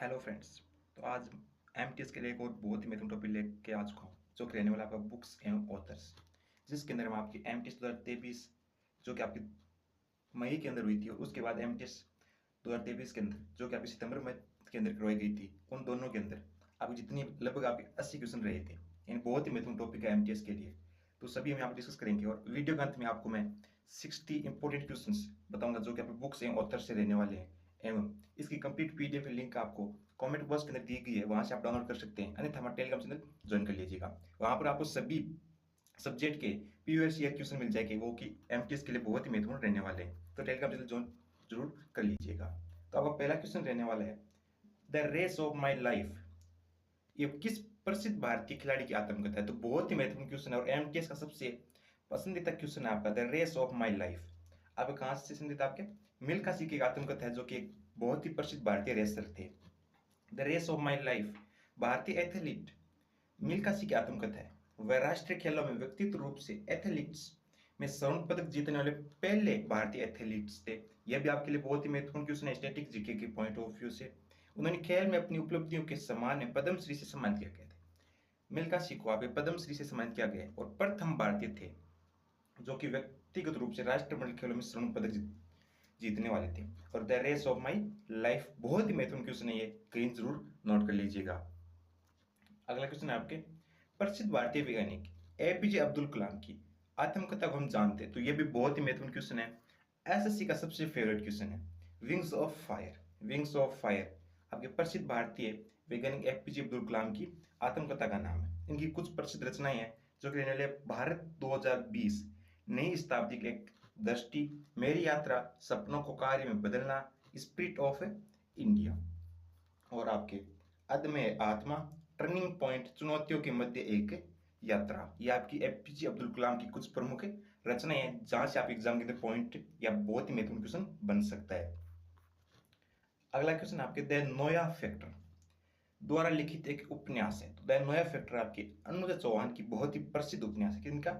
Hello friends. तो आज MTS के लिए एक और बहुत ही महत्वपूर्ण टॉपिक लेके आ चुका हूँ, जो कि रहने वाला आपका बुक्स एवं ऑथर्स, जिसके अंदर हम आपकी एमटीएस 2023 जो कि आपकी मई के अंदर हुई थी, और उसके बाद एमटीएस 2023 के अंदर जो कि आपकी सितंबर में के अंदर करवाई गई थी, उन दोनों के अंदर आपकी जितनी लगभग आपके 80 क्वेश्चन रहे थे। इन बहुत ही महत्वपूर्ण टॉपिक है एमटीएस के लिए, तो सभी हम यहाँ पर डिस्कस करेंगे। और वीडियो के अंत में आपको मैं 60 इंपॉर्टेंट क्वेश्चंस बताऊंगा जो कि आपके बुक्स एवं ऑथर से रहने वाले हैं, एवं इसकी कंप्लीट पीडीएफ लिंक आपको कमेंट बॉक्स के अंदर दी गई है, वहां से आप डाउनलोड कर सकते हैं। अन्यथा हमारे टेलीग्राम चैनल ज्वाइन कर लीजिएगा, वहां पर आपको सभी सब्जेक्ट के पीयूएस या क्वेश्चन मिल जाएंगे, वो कि एमटीएस के लिए बहुत ही महत्वपूर्ण रहने वाले हैं। तो टेलीग्राम चैनल ज्वाइन जरूर कर लीजिएगा। तो आपका पहला क्वेश्चन रहने वाला है, the race of my life ये किस प्रसिद्ध भारतीय खिलाड़ी की आत्मकथा है। तो बहुत ही महत्वपूर्ण क्वेश्चन है और एमटीएस का सबसे पसंदीदा क्वेश्चन है आपका, the race of my life. आपका कहां से संबंधित, आपके मिल्खा सिंह की आत्मकथा है, जो कि एक बहुत ही प्रसिद्ध भारतीय रेसलर थे। The race of my life भारतीय एथलीट मिल्खा सिंह की आत्मकथा है। वह राष्ट्रीय खेलों में व्यक्तित्व रूप से एथलीट्स में स्वर्ण पदक जीतने वाले पहले भारतीय एथलीट्स थे। यह भी आपके लिए बहुत ही महत्वपूर्ण क्वेश्चन है स्टैटिक जीके के पॉइंट ऑफ व्यू से। उन्होंने खेल में अपनी उपलब्धियों के सम्मान में पद्मश्री से सम्मानित किया गया था। मिल्खा सिंह को पद्मश्री से सम्मानित किया गया और प्रथम भारतीय थे जो कि व्यक्तिगत रूप से राष्ट्रमंडल खेलों में स्वर्ण पदक जीतने वाले थे। और the race of my life बहुत ही महत्वपूर्ण क्वेश्चन है, ये कहीं जरूर नोट कर लीजिएगा। अगला क्वेश्चन है आपके, प्रसिद्ध भारतीय वैज्ञानिक एपीजे अब्दुल कलाम की आत्मकथा को हम जानते हैं, तो ये भी बहुत ही महत्वपूर्ण क्वेश्चन है। एसएससी का सबसे फेवरेट क्वेश्चन है, wings of fire. Wings of fire आपके प्रसिद्ध भारतीय वैज्ञानिक एपीजे अब्दुल कलाम की आत्मकथा का नाम है। इनकी कुछ प्रसिद्ध रचनाएं हैं जो कि रहने वाले भारत 2020, नई शताब्दी की एक दृष्टि, मेरी यात्रा, सपनों को कार्य में बदलना, स्पिरिट ऑफ इंडिया, और आपके अदम्य आत्मा, टर्निंग पॉइंट, चुनौतियों के मध्य एक यात्रा। ये आपकी एपीजे अब्दुल कलाम की कुछ प्रमुख रचनाएं हैं जहां से आप एग्जाम के अंदर पॉइंट या बहुत ही महत्वपूर्ण क्वेश्चन बन सकता है। अगला क्वेश्चन आपके, द नोया फैक्टर द्वारा लिखित एक उपन्यास है। तो द नोया फैक्टर आपकी अनुजा चौहान की बहुत ही प्रसिद्ध उपन्यास है। किनका?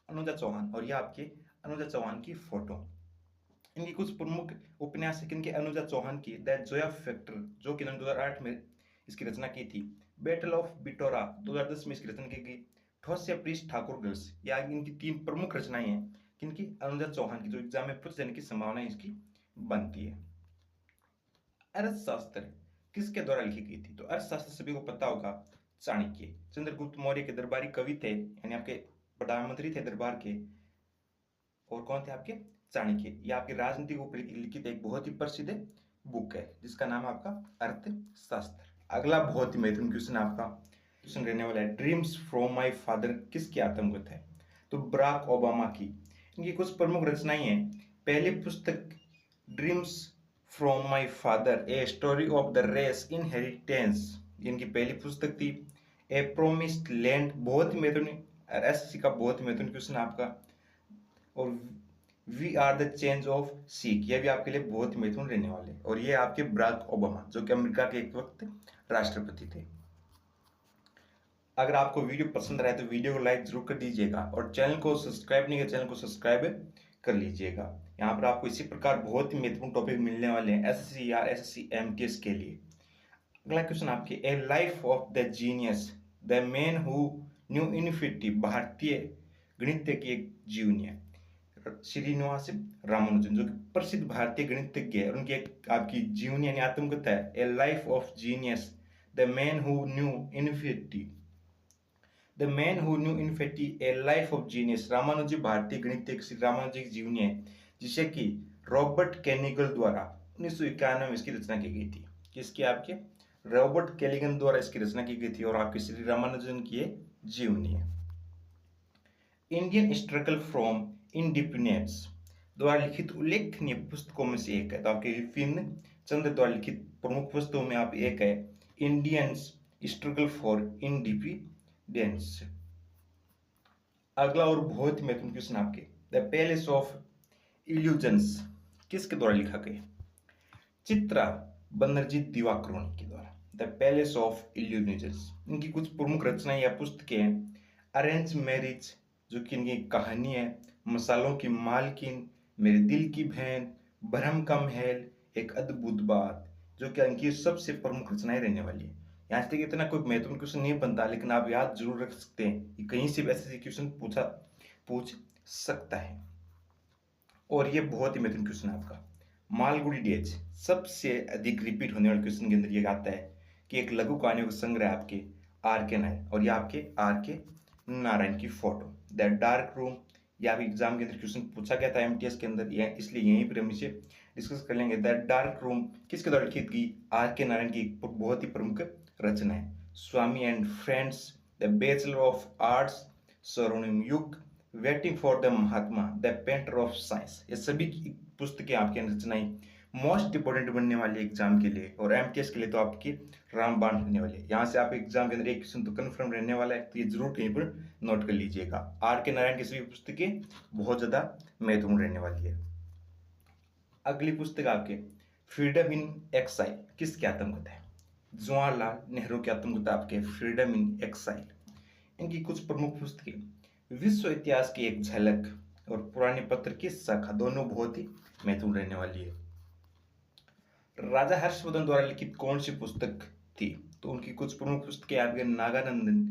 अनुजा चौहान। और यह आपके अनुजा चौहान की फोटो। इनकी कुछ प्रमुख उपन्यास है किनके? अनुजा चौहान की द जोया फैक्टर जो कि 2008 में इसकी रचना की थी। बैटल ऑफ बिटोरा 2010 में इसकी रचना की गई। ठोस्य प्रीस ठाकुर गर्ल्स, या इनकी तीन प्रमुख रचनाएं हैं किनकी? अनुजा चौहान की, जो एग्जाम में पूछ जाने की संभावना इसकी बनती है। अर्थशास्त्र किसके द्वारा लिखी गई थी? तो अर्थशास्त्र सभी को पता होगा, चाणक्य। चंद्रगुप्त मौर्य के दरबारी कवि थे, यानी आपके प्रधानमंत्री थे दरबार के। और कौन थे आपके? चाणक्य। ये आपकी राजनीति के ऊपर लिखित एक बहुत ही प्रसिद्ध बुक है जिसका नाम है आपका अर्थशास्त्र। अगला बहुत ही महत्वपूर्ण क्वेश्चन आपका क्वेश्चन रहने वाला है, ड्रीम्स फ्रॉम माय फादर किसकी आत्मकथा है? तो बराक ओबामा की। इनकी कुछ प्रमुख रचनाएं हैं। पहली पुस्तक dreams from my father a story of the race inheritance, इनकी पहली पुस्तक थी। ए प्रोमिस्ड लैंड बहुत ही महत्वपूर्ण एसएससी का बहुत ही महत्वपूर्ण क्वेश्चन आपका। और we are the change of सीख, यह भी आपके लिए बहुत महत्वपूर्ण रहने वाले। और ये आपके बराक ओबामा जो कि अमेरिका के एक वक्त राष्ट्रपति थे। अगर आपको वीडियो पसंद आए तो वीडियो को लाइक जरूर कर दीजिएगा, और चैनल को सब्सक्राइब नहीं किया चैनल को सब्सक्राइब कर लीजिएगा। यहाँ पर आपको इसी प्रकार बहुत ही महत्वपूर्ण टॉपिक मिलने वाले हैं एसएससी या एसएससी एमटीएस के लिए। अगला क्वेश्चन आपके, ए life of the genius the man who knew infinity, भारतीय गणित की एक जीवनी है। श्रीनिवास रामानुजन जो कि प्रसिद्ध भारतीय गणितज्ञ है, और उनकी एक आपकी जीवनी यानी आत्मकथा है, a life of genius the man who knew infinity. The man who knew infinity a life of genius, Ramanuji भारतीय गणितज्ञ श्री रामानुजी की जीवनी है, जिसे कि रॉबर्ट कैनिगल द्वारा 1991 में इसकी रचना की गई थी। किसकी? आपके रॉबर्ट कैलिगन द्वारा इसकी रचना की गई थी, और आपके श्री रामानुजन की ये जीवनी है। इंडियन स्ट्रगल फ्रॉम इंडिपेंडेंस द्वारा लिखित उल्लेखनीय पुस्तकों में से एक है। तो आपके विपिन चंद्र द्वारा लिखित प्रमुख पुस्तकों में आप एक है इंडियन स्ट्रगल फॉर इंडिपेंडेंस। अगला और बहुत ही महत्वपूर्ण क्वेश्चन आपके, द पैलेस ऑफ इल्यूजन्स किसके द्वारा लिखा गया? चित्रा बनर्जीत दिवाकरुणी के द्वारा, द पैलेस ऑफ इल्यूजन्स। इनकी कुछ प्रमुख रचनाएं या पुस्तकें हैं, अरेंज मैरिज जो कि इनकी कहानी है, मसालों की मालकिन, मेरे दिल की बहन, भरम का महल, एक अद्भुत बात, जो कि इनकी सबसे प्रमुख रचनाएं रहने वाली है। यहाँ से इतना कोई महत्वपूर्ण क्वेश्चन नहीं बनता, लेकिन आप याद जरूर रख सकते हैं कि कहीं से भी ऐसे क्वेश्चन पूछ सकता है। और ये बहुत ही महत्वपूर्ण क्वेश्चन है आपका। मालगुडी डेज सबसे अधिक रिपीट होने वाले क्वेश्चन के अंदर ये आता है कि एक लघु कहानियों का संग्रह आपके आर के नारायण, और ये आपके आर के नारायण की फोटो द डार्क रूम। ये आपके एग्जाम के अंदर क्वेश्चन पूछा गया था एमटीएस के अंदर, इसलिए यहीं पर हम इसे डिस्कस कर लेंगे। द डार्क रूम किसके द्वारा लिखित गई? आर के नारायण की एक बहुत ही प्रमुख रचना है। Swami and friends, the bachelor of arts, स्वर्णिम युग, waiting for the Mahatma, the painter of science, ये सभी की पुस्तकें आपके रचनाएं मोस्ट इंपोर्टेंट बनने वाली एग्जाम के लिए, और एमटीएस के लिए तो आपकी रामबाण होने वाली है। यहाँ से आप एग्जाम के अंदर एक क्वेश्चन तो कंफर्म रहने वाला है, तो ये जरूर कहीं पर नोट कर लीजिएगा। आर के नारायण की सभी पुस्तकें बहुत ज्यादा महत्वपूर्ण रहने वाली है। अगली पुस्तक आपके फ्रीडम इन एक्साइल किसकी आत्मकथा है? जवाहरलाल नेहरू की आत्मकथा आपके फ्रीडम इन एक्साइल। इनकी कुछ प्रमुख पुस्तकें विश्व इतिहास की एक झलक और पुराने पत्र की शाखा, दोनों बहुत ही महत्वपूर्ण रहने वाली है। राजा हर्षवर्धन द्वारा लिखित कौन सी पुस्तक थी? तो उनकी कुछ प्रमुख पुस्तकें आपके नागानंदन,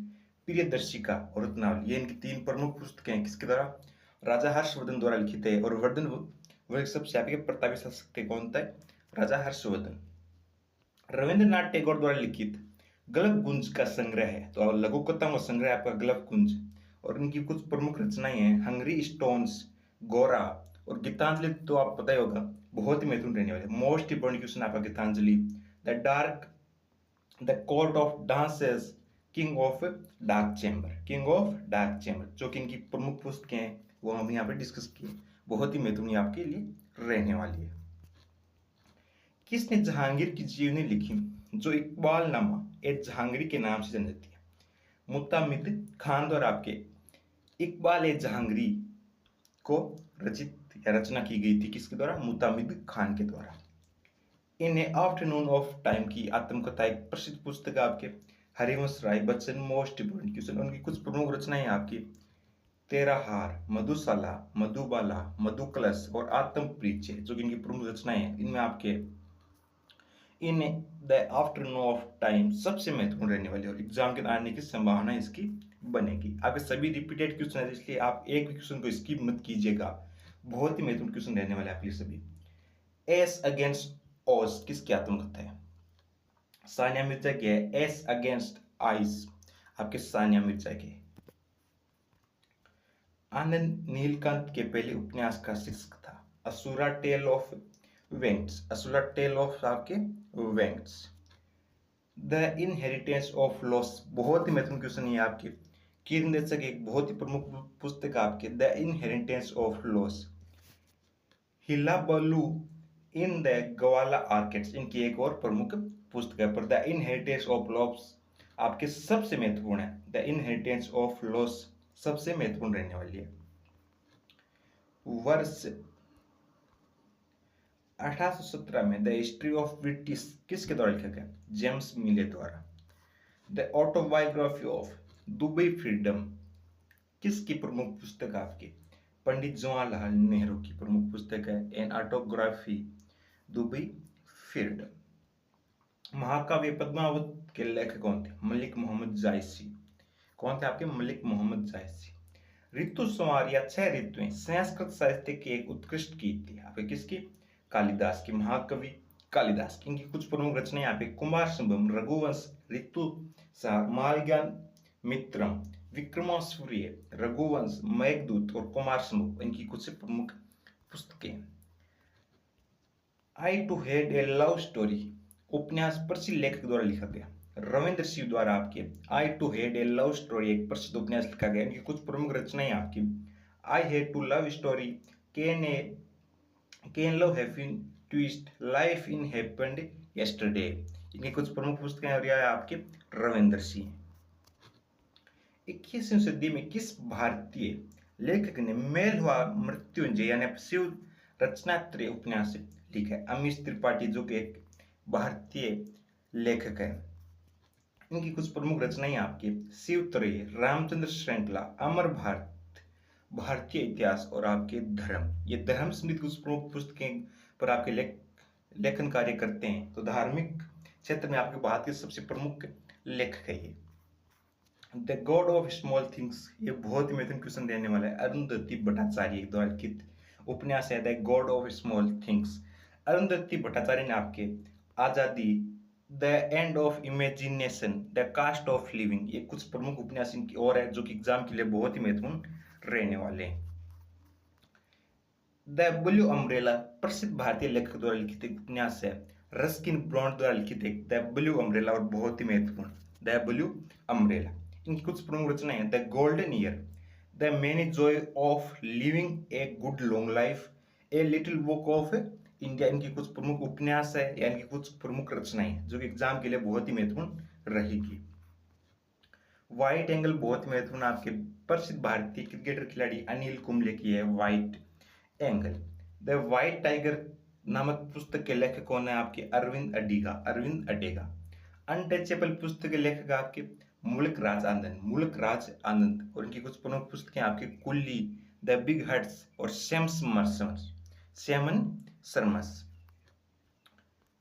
प्रियदर्शिका और रत्नावली। ये इनकी तीन प्रमुख पुस्तकें हैं, किसके द्वारा? राजा हर्षवर्धन द्वारा लिखित है। और वर्धन वह सबसे आपके प्रतापी शासक थे, कौन था? राजा हर्षवर्धन। रविंद्रनाथ टैगोर द्वारा लिखित गल्फगुंज का संग्रह है, तो लघु कथाओं का संग्रह आपका गल्फगुंज। और इनकी कुछ प्रमुख रचनाएं हैं हंगरी स्टोन्स, गोरा और गीतांजलि, तो आप पता ही होगा बहुत ही महत्वपूर्ण रहने वाले। मोस्ट इंपोर्टेंट क्वेश्चन आपका Gitanjali. The court of dances, king of dark chamber, जो कि इनकी प्रमुख पुस्तकें हैं, वो हम यहाँ पे डिस्कस किए, बहुत ही महत्वपूर्ण आपके लिए रहने वाली है। किसने जहांगीर की जीवनी लिखी, जो इकबाल नामा ए जहांगीर के नाम से जानी जाती है? मुतामिद खान द्वारा आपके इकबाल ए जहांगीरी को रचित या रचना की गई थी, किसके द्वारा? मुतामिद खान के द्वारा। In a afternoon of time की आत्मकथा एक प्रसिद्ध पुस्तक आपके Harivansh Rai Bachchan. Most important question. उनकी कुछ प्रमुख रचनाएं आपकी तेरा हार, मधुशाला, मधुबाला, मधुकलश और आत्म परिचय, जो कि इनकी प्रमुख रचनाएं हैं। इनमें आपके in the afternoon of time सबसे महत्वपूर्ण रहने वाली, और एग्जाम के आने की संभावना इसकी बनेगी। आपके सभी रिपीटेड क्वेश्चन है, इसलिए आप एक भी क्वेश्चन को स्किप मत कीजिएगा, बहुत ही महत्वपूर्ण क्वेश्चन रहने वाले आपके सभी। एस अगेंस्ट ओस किसकी आत्मकथा है? सानिया मिर्जा की है। एस अगेंस्ट आइस आपके सानिया मिर्जा की। आनंद नीलकांत के पहले उपन्यास का शीर्षक था असुरा टेल ऑफ आपके vents. The inheritance of loss, बहुत ही महत्वपूर्ण क्वेश्चन है आपके। किरण देशक एक बहुत ही प्रमुख पुस्तक आपके द इनहेरिटेंस ऑफ लॉस। हिला बलू इन द गवाला आर्किड्स, इनकी एक और प्रमुख पुस्तक है। पर द इनहेरिटेंस ऑफ लॉस आपके सबसे महत्वपूर्ण है। द इनहेरिटेंस ऑफ लॉस सबसे महत्वपूर्ण रहने वाली है। वर्ष 1817 में द हिस्ट्री ऑफ ब्रिटिश किसके द्वारा लिखा गया? जेम्स मिले द्वारा। The autobiography of Dubai freedom किसकी प्रमुख पुस्तक आपकी? पंडित जवाहरलाल नेहरू की प्रमुख पुस्तक है एन ऑटोग्राफी दुबई फ्रीडम। महाकाव्य पद्मावत के लेखक कौन थे? मलिक मोहम्मद जायसी। कौन थे आपके? मलिक मोहम्मद जायसी। ऋतु संहार या 6 ऋतुएं संस्कृत साहित्य की एक उत्कृष्ट गीत थी, आपके किसकी? कालिदास की, महाकवि कालिदास की। इनकी कुछ प्रमुख रचनाएं यहाँ पे कुमार संभव, रघुवंश, ऋतु संहार, मालज्ञान मित्रम, विक्रमासूर्य, रघुवंश, मेघदूत और कुमार संभव, इनकी कुछ प्रमुख पुस्तकें। I too had a love story उपन्यास प्रसिद्ध लेखक द्वारा लिखा गया। रविंद्र सिंह द्वारा आपके I too had a love story एक प्रसिद्ध उपन्यास लिखा गया। इनकी कुछ प्रमुख रचनाएं आपकी I had to love story, can love happen twist, life in happened yesterday, इनकी कुछ प्रमुख पुस्तकें। और यह आपके रविंद्र सिंह। 21वीं सदी में किस भारतीय लेखक ने मेल हुआ मृत्युंजय यानी शिव रचनात्रय उपन्यास लिखा है? अमीश त्रिपाठी, जो कि एक भारतीय लेखक है। इनकी कुछ प्रमुख रचनाएं आपकी शिवत्रय, रामचंद्र श्रृंखला, अमर भारत, भारतीय इतिहास और आपके धर्म। ये धर्म समेत कुछ प्रमुख पुस्तकें पर आपके लेखन कार्य करते हैं, तो धार्मिक क्षेत्र में आपके भारत के सबसे प्रमुख लेखक है ये। The god of small things, ये बहुत ही महत्वपूर्ण क्वेश्चन रहने वाला है। अरुंधति भट्टाचार्य द्वारा लिखित उपन्यास है the god of small things. Arundhati Bhattacharya ने आपके आजादी, the end of imagination, the cost of living, ये कुछ प्रमुख उपन्यास इनकी और है जो कि एग्जाम के लिए बहुत ही महत्वपूर्ण रहने वाले हैं। द ब्लू अम्ब्रेला प्रसिद्ध भारतीय लेखक द्वारा लिखित एक उपन्यास है। रस्किन ब्रॉन्ड द्वारा लिखित एक द ब्लू अम्ब्रेला और बहुत ही महत्वपूर्ण द ब्लू अम्ब्रेला। इनकी कुछ प्रमुख रचनाएं हैं the golden year, the many Joy of living a good long life, a little book of India. इनकी कुछ प्रमुख उपन्यास है या इनकी कुछ प्रमुख रचनाएं जो कि एग्जाम के लिए बहुत ही महत्वपूर्ण रहेगी। व्हाइट एंगल बहुत महत्वपूर्ण आपके प्रसिद्ध भारतीय क्रिकेटर खिलाड़ी अनिल कुंबले की है white angle. The white tiger नामक पुस्तक के लेखक कौन है आपके अरविंद अडीगा, अरविंद अडेगा। अनटचेबल पुस्तक के लेखक आपके मुल्क राज आनंद, मुल्क राज आनंद। और इनकी कुछ प्रमुख पुस्तकें आपके कुल्ली, द बिग हट्स और semen Sarmas.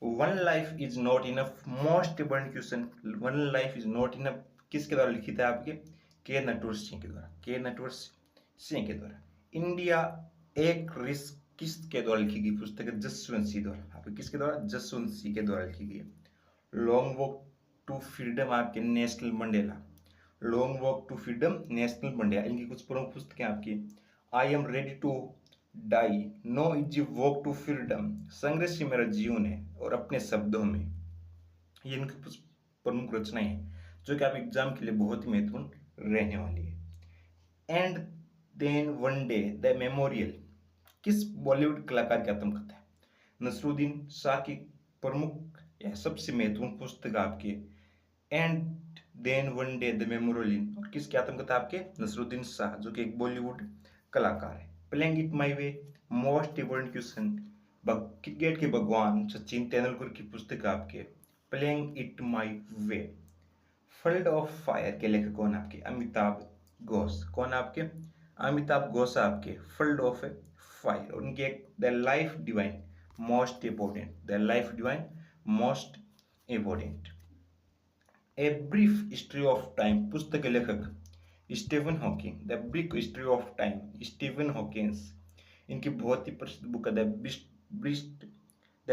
One life is not enough, most important question, one life is not enough किसके द्वारा लिखित है आपके के नटवर सिंह के द्वारा, के नटवर सिंह के द्वारा। इंडिया एक रिस्क किसके द्वारा लिखी गई पुस्तक है जसवंत सिंह द्वारा, आपके किसके द्वारा जसवंत सिंह के द्वारा लिखी गई है। लॉन्ग वॉक टू फ्रीडम आपके national Mandela, long walk to freedom national Mandela. इनकी कुछ प्रमुख पुस्तकें आपकी I am ready to die, no easy walk to freedom, संघर्ष ही मेरा जीवन है और अपने शब्दों में। ये इनकी कुछ प्रमुख रचनाएं हैं जो कि आप एग्जाम के लिए बहुत ही महत्वपूर्ण रहने वाली है। And then one day the memorial किस बॉलीवुड कलाकार की आत्मकथा है। नसरुद्दीन शाह की प्रमुख या सबसे महत्वपूर्ण पुस्तक आपके and then one day the memorial, और किसकी आत्मकथा आपके नसरुद्दीन शाह जो कि एक बॉलीवुड कलाकार है। Playing it my way most important question, cricket के भगवान सचिन तेंदुलकर की पुस्तक आपके playing it my way. Field of fire के लेखक कौन आपके अमिताभ घोष, कौन आपके अमिताभ घोष आपके फील्ड ऑफ फायर। और उनके एक the life divine most important, the life divine most important. A brief history of time पुस्तक के लेखक Stephen Hawking, the brief history of time Stephen Hawkins. इनकी बहुत ही प्रसिद्ध बुक है the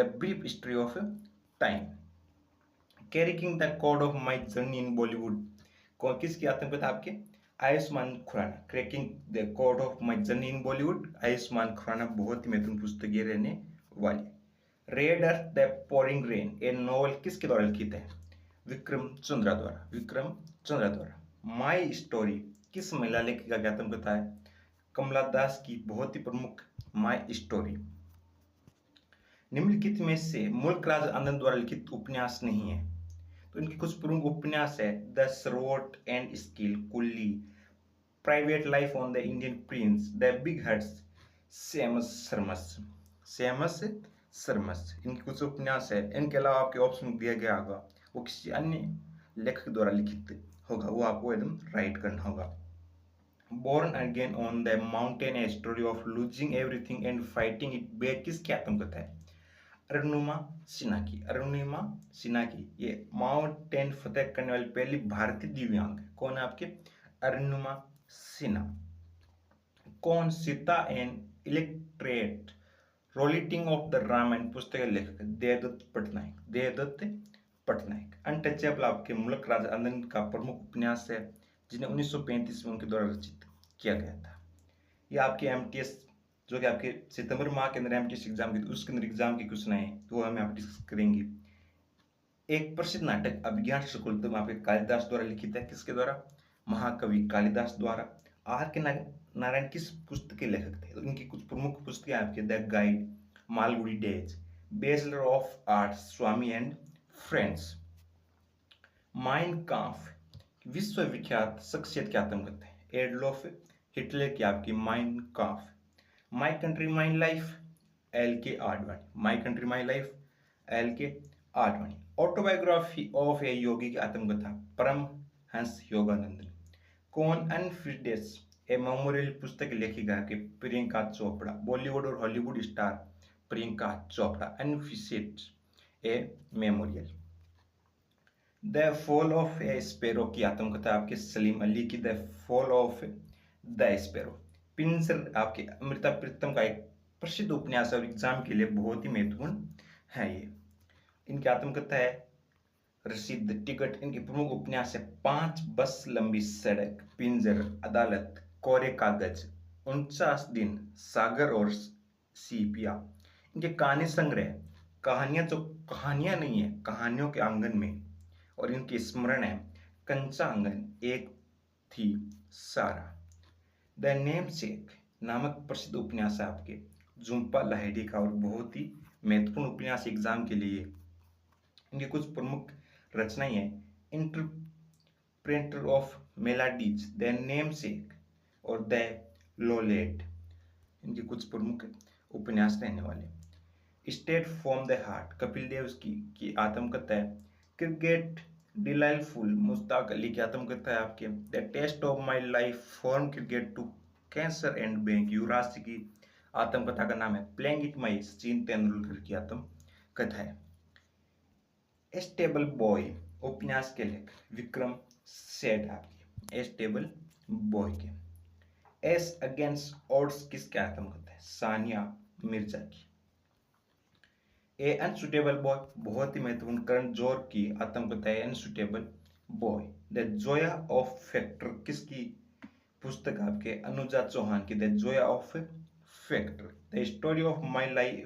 brief history of time. Caring the code of my journey in Bollywood, कौन किसकी आत्मकथा आपके Ayushmann Khurrana, cracking the code of my journey in Bollywood Ayushmann Khurrana. बहुत ही महत्वपूर्ण पुस्तक ये रहने वाली। Red earth the pouring rain, A novel किसके द्वारा लिखित है विक्रम चंद्रा द्वारा, विक्रम चंद्रा द्वारा। माई स्टोरी किस महिला लेखिका की आत्मकथा है कमला दास की बहुत ही प्रमुख माई स्टोरी। निम्नलिखित में से मुल्क राज आनंद द्वारा लिखित उपन्यास नहीं है, तो इनके कुछ प्रमुख उपन्यास है द सर्वोट एंड स्किल, कुल्ली, private life on the Indian Prince, the big huts, seems Sarmas, seems Sarmas. इनके कुछ उपन्यास है। इनके अलावा आपके ऑप्शन दिया गया होगा वो किसी अन्य लेखक द्वारा लिखित होगा, वो आपको एकदम राइट करना होगा। Born again on the mountain, a story of losing everything and fighting it back किसकी आत्मकथा है अरुणिमा सिन्हा की, अरुणिमा सिन्हा की। ये माउंटेन फतेह करने वाली पहली भारतीय दिव्यांग कौन है आपके अरुणिमा सिन्हा। कौन Sita and illustrated retelling of the Ramayana पुस्तक के लेखक देवदत्त पटनायक, देवदत्त पटनायक। अनटचेबल आपके मुल्क राज आनंद का प्रमुख उपन्यास है जिन्हें 1935 में उनके द्वारा रचित किया गया था। यह आपके एमटीएस जो कि आपके सितंबर माह के अंदर एमटीएस एग्जाम की उसके अंदर एग्जाम की क्वेश्चन आए तो वो हमें आप डिस्कस करेंगे। एक प्रसिद्ध नाटक अभिज्ञान शकुंतलम आपके कालिदास द्वारा लिखित है, किसके द्वारा महाकवि कालिदास द्वारा। आर के नारायण किस पुस्तक के लेखक थे, तो इनकी कुछ प्रमुख पुस्तकें आपके the guide, Malgudi days, bachelor of arts, Swami and friends. Mein Kampf विश्वविख्यात शख्सियत की आत्मकथा है एडोल्फ हिटलर की आपकी Mein Kampf. My country my life L K Advani, my country my life L K Advani. Autobiography of a yogi की आत्मकथा परमहंस योगानंद। कौन अनफिडेस ए मेमोरियल पुस्तक लेखिका के प्रियंका चोपड़ा, बॉलीवुड और Hollywood star Priyanka Chopra unfinished a memorial. The fall of a sparrow की आत्मकथा आपके सलीम अली की the fall of the sparrow. Pinjar आपके अमृता प्रीतम का एक प्रसिद्ध उपन्यास और एग्जाम के लिए बहुत ही महत्वपूर्ण है ये। इनकी आत्मकथा है रसीद टिकट। इनके प्रमुख उपन्यास है 5 बस लंबी सड़क, पिंजर, अदालत, कोरे कागज, 49 दिन, सागर और सीपिया। इनके कहानी संग्रह कहानियां जो कहानियां नहीं है, कहानियों के आंगन में, और इनकी स्मरण है कंचा आंगन, एक थी सारा। द नेमसेक नामक प्रसिद्ध उपन्यास है आपके झुम्पा लाहिड़ी का और बहुत ही महत्वपूर्ण उपन्यास एग्जाम के लिए। इनकी कुछ प्रमुख रचनाएं हैं interpreter of maladies, the namesake और द लोलेट। इनके कुछ प्रमुख उपन्यास रहने वाले। Straight from the heart Kapil Dev की आत्मकथा है। क्रिकेट डिलाइटफुल मुश्ताक अली की आत्मकथा है आपके the test of my life from cricket to cancer and back. Yuvraj Singh की आत्मकथा का नाम है playing it my, Sachin Tendulkar की आत्मकथा है। ए स्टेबल बॉय उपन्यास के लेखक विक्रम सेठ आपकी ए स्टेबल बॉय के। एस अगेंस्ट ऑड्स किसके आत्मकथा है? सानिया मिर्जा की। ए अनसुटेबल बॉय बहुत ही महत्वपूर्ण करण जोहर की आत्मकथा है unsuitable boy. The Zoya of factor किसकी पुस्तक आपके? अनुजा चौहान की the Zoya of factor. The story of my life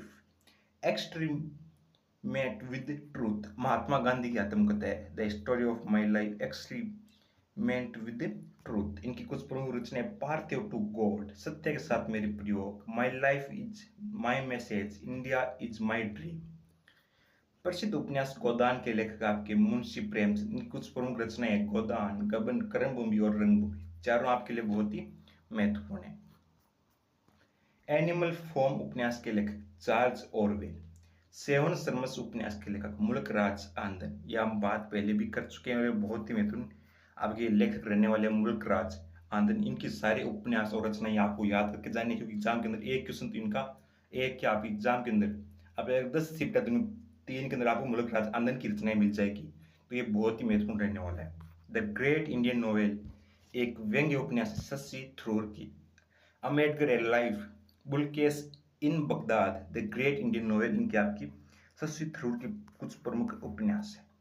experiments with truth Mahatma Gandhi की आत्मकथा है the story of my life experiments with truth. इनकी कुछ प्रमुख रचनाएं पार्थिव टू गॉड, सत्य के साथ मेरी प्रयोग, my life is my message, India is my dream. प्रसिद्ध उपन्यास गोदान के लेखक आपके मुंशी प्रेमचंद। इनकी कुछ प्रमुख रचनाएं गोदान, गबन, कर्मभूमि और रंगभूमि, चारों आपके लिए बहुत ही महत्वपूर्ण है। एनिमल फॉर्म उपन्यास के लेखक चार्ल्स ऑरवेल। सेवन समर्स उपन्यास के लेखक मुल्क राज आंदन। यह हम बात पहले भी कर चुके हैं और बहुत ही महत्वपूर्ण आपके लेखक रहने वाले मुल्क राज आंदन। इनकी सारे उपन्यास और रचनाएं आपको याद करके जाने, क्योंकि एग्जाम के अंदर एक क्वेश्चन तो इनका एक क्या आप एग्जाम के अंदर आप 10 शिफ्ट है तो 3 के अंदर आपको मुल्क राज आंदन की रचनाएं मिल जाएगी, तो ये बहुत ही महत्वपूर्ण रहने वाला है। द ग्रेट इंडियन नोवेल एक व्यंग्य उपन्यास शशि थरूर की। Ambedkar a life, bookless in Baghdad, the great Indian novel, इनकी आपकी शशि थरूर की कुछ प्रमुख उपन्यास है।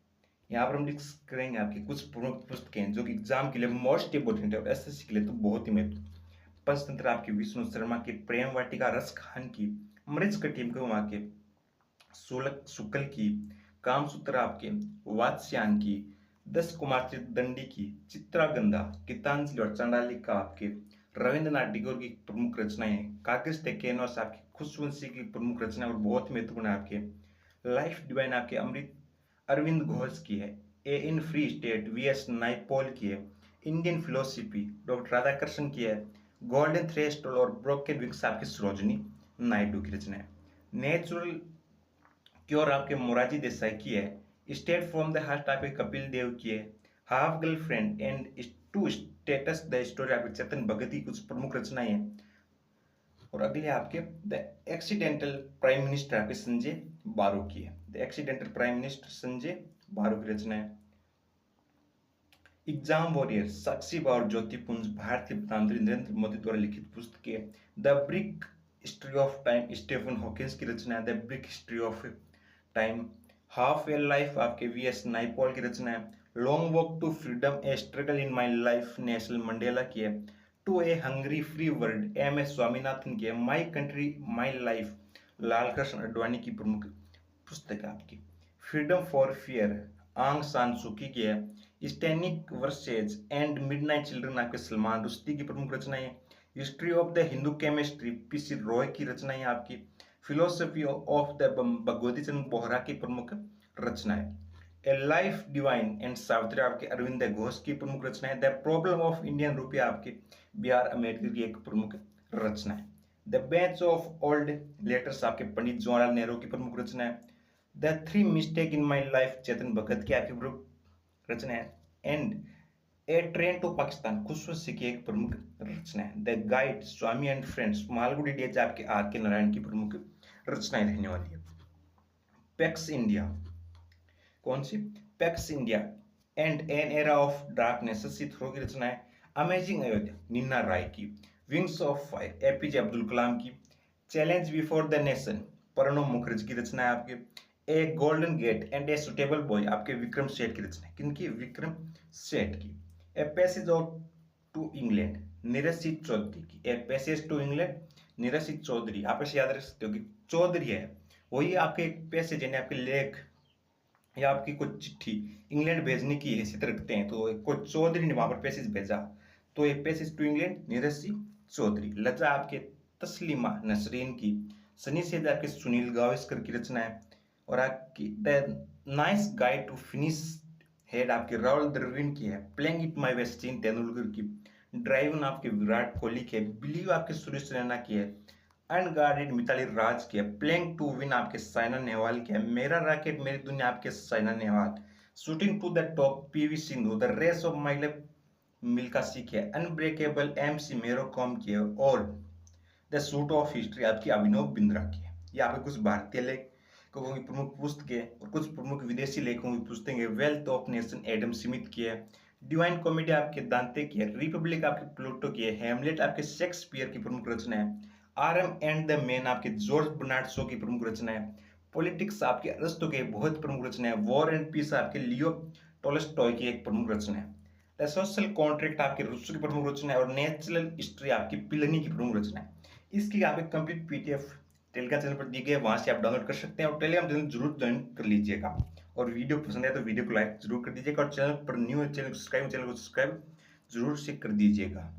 यहाँ पर हम डिस्कस करेंगे आपकी कुछ प्रमुख पुस्तकें जो कि एग्जाम के लिए मोस्ट इंपोर्टेंट है और एसएससी के लिए तो बहुत ही महत्व। पंचतंत्र आपकी विष्णु शर्मा की, प्रेम वाटिका रस खान की, मृज कटिमकुमा के, सोलक शुक्ल की, कामसूत्र आपके वात्स्यायन की, 10 कुमार दंडी की, चित्रागंधा, गीतांजलि और चंडालिका आपके रविंद्रनाथ टैगोर की प्रमुख रचनाएं, कागज थे कैनवास आपकी खुशवंत सिंह की प्रमुख रचना और बहुत महत्वपूर्ण है आपके। लाइफ डिवाइन आपके अमृत अरविंद घोष की है। ए in free state VS Naipaul की है। इंडियन फिलोसफी डॉक्टर राधाकृष्ण की है। गोल्डन थ्रेशोल्ड और ब्रोकन विंग्स आपकी सरोजिनी नायडू की रचना है। नेचुरल क्योर आपके मोरारजी देसाई की है। स्टेट फ्रॉम द हार्ट आपके कपिल देव की है। Half girlfriend and two states the story आपके चेतन भगत की कुछ प्रमुख रचनाएं हैं। और अगले आपके द एक्सीडेंटल प्राइम मिनिस्टर आपके संजय बारो की है। The accidental prime minister Sanjay बारो की रचना है। एग्जाम वॉरियर साक्षी और ज्योतिपुंज भारतीय प्रधानमंत्री नरेंद्र मोदी द्वारा लिखित पुस्तक है। The brick history of time Stephen Hawkins की रचना है। The brick history of time. Half a life आपके वीएस नाइपॉल की रचना है। Long walk to freedom a struggle in my life national Mandela की है। To a hungry free world M S Swaminathan की है। My country my life Lal Krishna Advani की प्रमुख पुस्तक है आपकी। फ्रीडम फॉर फियर आंग सान सूकी की है। Stannic versus and midnight children आपके सलमान रुश्दी की प्रमुख रचनाएं। History of the Hindu chemistry PC Roy की रचनाएं आपकी। फिलोसफी ऑफ द भगवती चंद्र बोहरा की प्रमुख रचनाएं। ए लाइफ डिवाइन एंड सावित्री आपके अरविंद घोष की प्रमुख रचनाएं। द प्रॉब्लम ऑफ इंडियन रुपया आपके बी आर अम्बेडकर की एक प्रमुख रचना है। The bunch of old letters आपके पंडित जवाहरलाल नेहरू की प्रमुख रचना है। The three mistake in my life Chetan Bhagat की आपकी प्रमुख रचना है। And a train to Pakistan Khushwant Singh की एक प्रमुख रचना है। The guide Swami and friends Malgudi days आपके आर के नारायण की प्रमुख रचनाएं रहने वाली है। पैक्स इंडिया, कौन सी? Pax India and an era of darkness, Shashi Tharoor की रचना है। अमेजिंग अयोध्या, निन्ना राय की। Wings of fire, APJ Abdul Kalam की। Challenge before the nation, Pranab Mukherjee की रचना है आपके। A golden gate and a suitable boy, आपके विक्रम सेठ की रचना है। किनकी? विक्रम सेठ की। A passage of to England, Neeraj Singh Chaudhary की। A passage to England, Neeraj Singh Chaudhary. आप ऐसे याद रख सकते हो कि चौधरी है वही आपके एक पैसेज यानी आपके लेख या आपकी कुछ चिट्ठी इंग्लैंड भेजने की हैसियत रखते हैं, तो कोई चौधरी ने वहां पर पैसेज भेजा, तो एक passage to England, Neeraj Singh Chaudhary. Lajja आपके तस्लीमा नसरीन की। सनी सेठ आपके सुनील गावस्कर की रचना है। और आपकी the nice guide to finish head आपके राहुल द्रविड़ की है। Playing it my best, Sachin Tendulkar की। ड्राइव ऑन आपके विराट कोहली की है। बिलीव आपके सुरेश रैना की है। अनगार्डेड मिताली राज की है। प्लेइंग टू विन आपके साइना नेहवाल की है। मेरा रैकेट मेरी दुनिया आपके Saina Nehwal. Shooting to the top PV Sindhu. The race of my life Milkha Singh है। अनब्रेकेबल एमसी मेरो कॉम की है। और द सूट ऑफ हिस्ट्री आपकी अभिनव बिंद्रा की है। ये आपके कुछ भारतीय लेखकों की प्रमुख पुस्तकें और कुछ प्रमुख विदेशी लेखकों की पुस्तकें। Wealth of nation Adam Smith की है। डिवाइन कॉमेडी आपके दांते की है। रिपब्लिक आपके प्लूटो की है। हेमलेट आपके शेक्सपियर की प्रमुख रचना है। आरएम एंड द मैन आपके जॉर्ज बर्नार्ड शॉ की प्रमुख रचना है। पॉलिटिक्स आपके अरस्तु की बहुत प्रमुख रचना है। वॉर एंड पीस आपके लियो टोल्स्टॉय की एक प्रमुख रचना है। द सोशल कॉन्ट्रैक्ट आपके रूसो की प्रमुख रचना है। और नेचुरल हिस्ट्री आपकी पिलनी की प्रमुख रचना है। इसकी आप एक कंप्लीट पीडीएफ टेलीग्राम चैनल पर दी गई है, वहां से आप डाउनलोड कर सकते हैं और टेलीग्राम चैनल जरूर ज्वाइन कर लीजिएगा। और वीडियो पसंद है तो वीडियो को लाइक जरूर कर दीजिएगा और चैनल पर न्यू है चैनल को सब्सक्राइब जरूर से कर दीजिएगा।